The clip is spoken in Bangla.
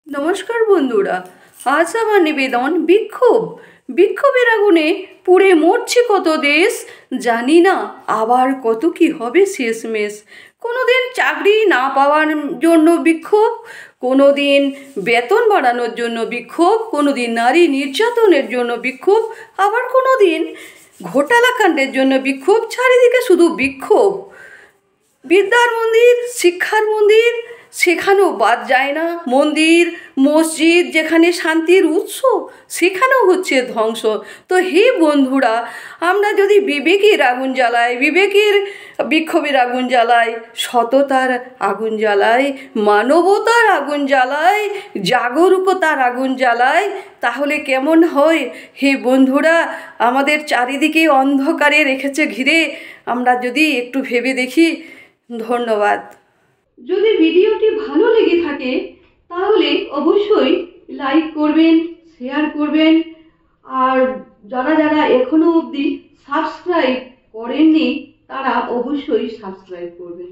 নমস্কার বন্ধুরা, আজ আমার নিবেদন বিক্ষোভের আগুনে পুড়ে মরছে কত দেশ, জানি না আবার কত কি হবে শেষমেশ। কোনোদিন চাকরি না পাওয়ার জন্য বিক্ষোভ, কোনোদিন বেতন বাড়ানোর জন্য বিক্ষোভ, কোনোদিন নারী নির্যাতনের জন্য বিক্ষোভ, আবার কোনোদিন ঘোটালা কাণ্ডের জন্য বিক্ষোভ। চারিদিকে শুধু বিক্ষোভ। বিদ্যার মন্দির, শিক্ষার মন্দির, সেখানেও বাদ যায় না। মন্দির মসজিদ যেখানে শান্তির উৎস, সেখানেও হচ্ছে ধ্বংস। তো হে বন্ধুরা, আমরা যদি বিবেকের আগুন জ্বালাই, বিক্ষোভের আগুন জ্বালাই, সততার আগুন জ্বালাই, মানবতার আগুন জ্বালাই, জাগরুকতার আগুন জ্বালাই, তাহলে কেমন হয়? হে বন্ধুরা, আমাদের চারিদিকে অন্ধকারে রেখেছে ঘিরে, আমরা যদি একটু ভেবে দেখি। ধন্যবাদ। যদি ভিডিওটি ভালো লেগে থাকে তাহলে অবশ্যই লাইক করবেন, শেয়ার করবেন, আর যারা যারা এখনো অবধি সাবস্ক্রাইব করেননি তারা অবশ্যই সাবস্ক্রাইব করবেন।